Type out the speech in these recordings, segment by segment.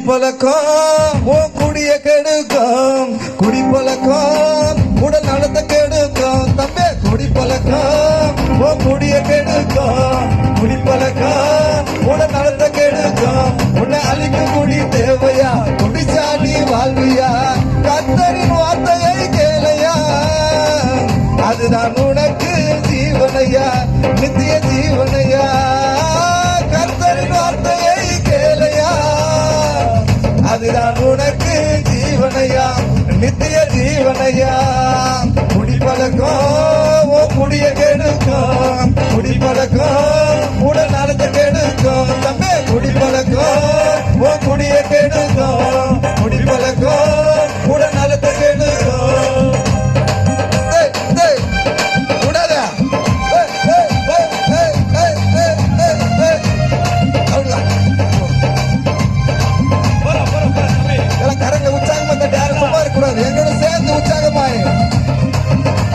குடிப்பழக்கம் உன் குடிய கெடுக்கும், குடிப்பழக்கம் உடல் நலத்தை கெடுக்கும். தம்பி குடிப்பழக்கம் உன் குடிய கெடுக்கும், குடிப்பழக்கம் உடல் நலத்தை கெடுக்கும். உன்னை அழிக்க குடி தேவையா? குடிச்சா நீ வாழ்வியா? கர்த்தரின் வார்த்தையை கேளையா, அதுதான் உனக்கு ஜீவனையா, நித்திய ஜீவனையா. கர்த்தரின் வார்த்தையை கேளையா, அதுதான் உனக்கு ஜீவனையா, நித்திய ஜீவனையா. குடிப்பழக்கம் குடிய கெடுக்கும், குடிப்பழக்கம் உடல் நலத்தை கெடுக்கும். தம்பி குடிப்பழக்கம் குடிய கெடுக்கும், குடிப்பழக்கம் உடல் நலத்தை கெடுக்கும். கரங்க உற்சாகமா தட்டி யாரும் சும்மா இருக்கக்கூடாது, எங்களோட சேர்ந்து உற்சாகமாய்.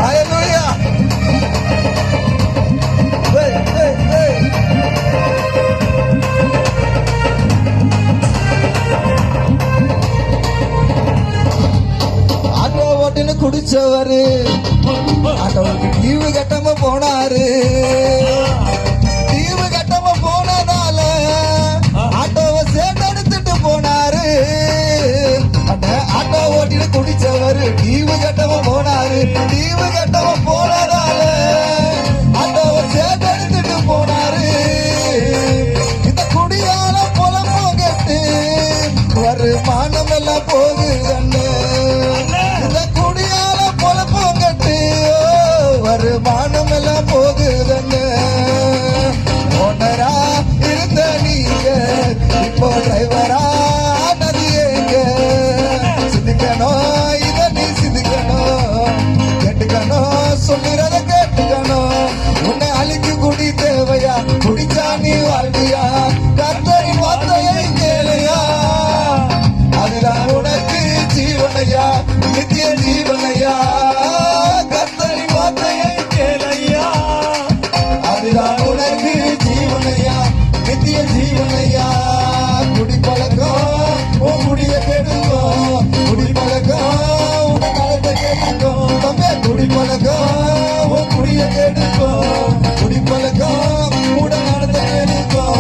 ஹல்லேலூயா. ஆட்டோ ஓட்டுன்னு குடிச்சவரு ஆட்டோவுக்கு டிவி கட்டாம போனாரு. டிவி கட்டாம போனதால ஆட்டோவை சேர்த்தெடுத்துட்டு போனாரு. ஆட்டோ ஓட்டின்னு குடிச்சவரு டிவி கட்டாம போனாரு. டிவி கட்டாம போனதால ஆட்டோவை சேர்த்தெடுத்துட்டு போனாரு. இந்த குடியால பொழப்பம் கெட்டு வருமானம் எல்லாம் போகுது. இந்த குடியால பொழப்பம் கெட்டு வருமானம் எல்லாம் போகுது. ஓனரா இருந்த நீங்க இப்போ டிரைவரா நதியேங்க. சிந்திக்கணும், இத நீ சிந்திக்கணும், கேட்டுக்கணும், சொல்லுறத கேட்டுக்கணும். உன்னை அழிக்கு குடி தேவையா? குடிச்சா நீ வாழ்வியா? கர்த்தரின் வார்த்தையை கேளையா, அதுதான் உனக்கு ஜீவனையா, நித்திய ஜீவனையா. கர்த்தரின் வார்த்தையை கேளையா, அதுதான் உனக்கு ஜீவனையா, நித்திய ஜீவனையா. குடிப்பழக்கம் உன் குடிய கெடுக்கும், குடிப்பழக்கம் உன் நலத்தை கெடுக்கும். தம்பி குடிப்பழக்கம் உன் குடிய கெடுக்கும், குடிப்பழக்கம் உன் நலத்தை கெடுக்கும்.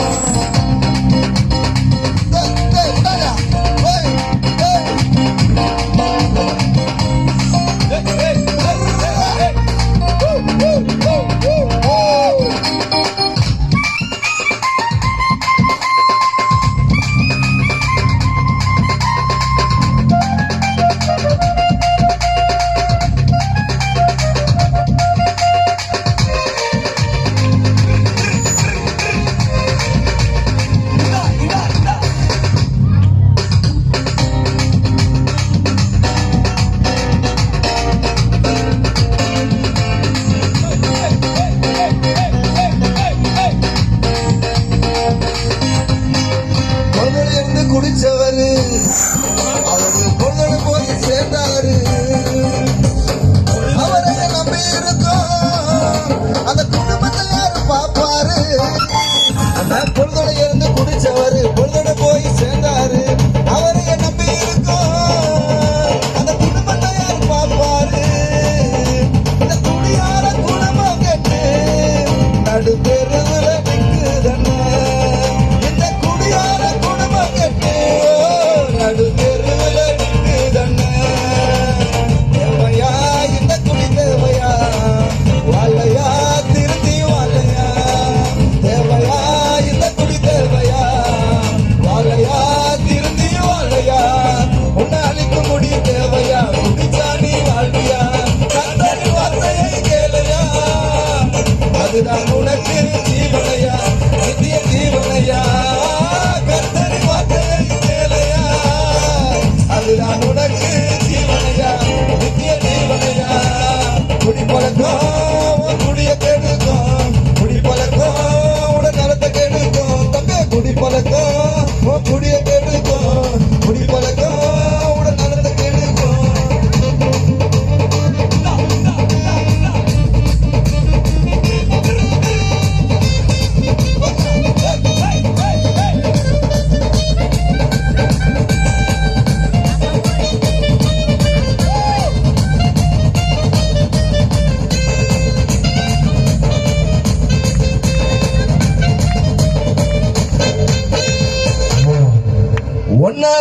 குடிச்சவரு அவரு பொருளை போய் சேர்ந்தாரு. அவரை நம்பி இருக்கோம், அந்த குடும்பத்தை யாரு பாப்பாரு? அந்த பொருளை இருந்து குடிச்சவரு பொருளை போய் சேர்ந்தாரு. அவரை நம்பி இருக்கோம், அந்த குடும்பத்தை யாரு பாப்பாரு? இந்த குடியார குடும்பம் கெட்டு நடு தெருவுல நிக்குதன்னு. இந்த குடியார குடும்பம் கெட்டு நடு தெருவுல நிக்குதன்னு. தேவையா இந்த குடி தேவையா? வாழையா திருத்தி வாழையா? தேவையா இந்த குடி தேவையா? வாழையா திருத்தி வாழையா? உன்னை அழிக்கும் குடி தேவையா? குடிச்சா நீ வாழ்வியா? கர்த்தரின் வார்த்தையை கேளையா, அதுதான் உனக்கு ஜீவனையா, நித்திய ஜீவனையா. கர்த்தரின் வார்த்தையை கேளையா, அதுதான் உனக்கு ஜீவனையா, நித்திய ஜீவனையா. குடிப்பழக்கம் குடிய கெடுக்கும், குடிப்பழக்கம் உடல் நலத்தை கெடுக்கும். தம்பி குடிப்பழக்கம் குடிய கெடுக்கும், குடிப்பழக்கம் உடல் நலத்தை கெடுக்கும்.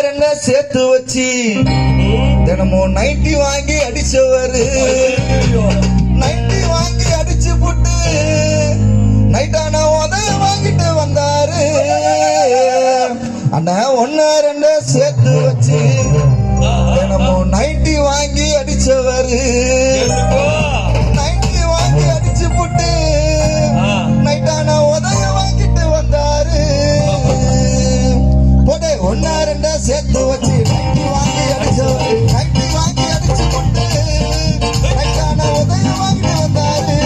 ரெண்டா சேர்த்து வச்சு தினமும் நைட்டி வாங்கி அடிச்சவரு நைட்டி வாங்கி அடிச்சு போட்டு நைட்டான உதய வாங்கிட்டு வந்தாரு. அண்ணா ஒன்னு ரெண்டு சேர்த்து வச்சு தினமும் நைட்டி வாங்கி அடிச்சவரு நைட்டி வாங்கி அடிச்சு போட்டு நைட்டான உதய வாங்கிட்டு வந்தாரு. போட்டு ஒன்னு ரெண்டு சேர்த்து வச்சு நைட்டி வாங்கி அடிச்சவரு நைட்டி வாங்கி அடிச்சு போட்டு நைட்டான உதய வாங்கிட்டு வந்தாரு.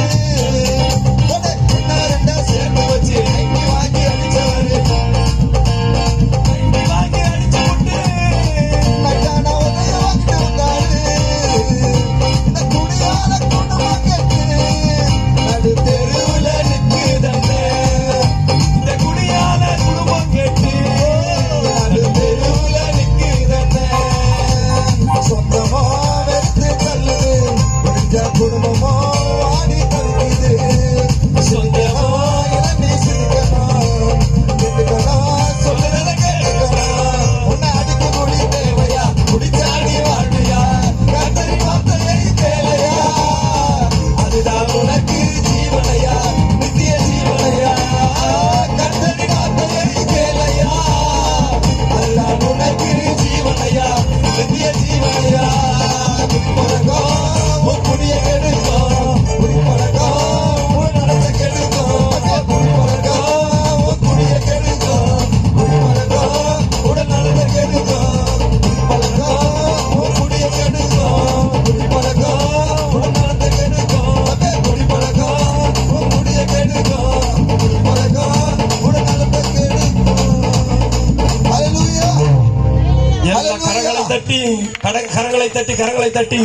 போட்டு ஒன்னு ரெண்டு சேர்த்து வச்சு நைட்டி வாங்கி அடிச்சவரு நைட்டி வாங்கி அடிச்சு போட்டு நைட்டான உதய வாங்கிட்டு வந்தாரு. இந்த குடியால குடும்பம் கேட்டு நடு தெருவுல நிக்குதண்ணே. இந்த குடியால குடும்பம் கேட்டு நடு தெருவுல நிக்குதண்ணே. சொந்தமா வெறுத்து தள்ளுது முடிஞ்ச குடும்பமோ ஆடி தள்ளுது. சொந்தமா இளநீ சிரிக்கணும் கேட்டுக்கணும் சொல்லுறத கேட்டுக்கணும். உன்னை அடிக்க குடி தேவையா குடிச்சாடி வாழ்வியா கத்தரி வார்த்தையை தேவையா அதுதான் உனக்கு ஜீவனையா நித்திய ஜீவனையா கத்தரி வார்த்தையை கேளையா அதுதான் உனக்கு ஜீவனையா நித்திய ஜீவனையா. குடிப்பழக்கம் உன் குடிய கெடுக்கும் குடிப்பழக்கம் உன் நடத்த கெடுக்கும் குடிப்பழக்கம் உன் குடிய கெடுக்கும் குடிப்பழக்கம் உடன் நடத்த கெடுக்கும் குடிப்பழக்கம் உன் குடிய கெடுக்கும் குடிப்பழக்கம் உடன் நடத்த கெடுக்கும் குடிப்பழக்கம் உன் குடிய கெடுக்கும் குடிப்பழக்கம் உடன் நடத்த கெடுக்கும். ஹல்லேலூயா. எல்லா கரங்களை தட்டி கரங்களை தட்டி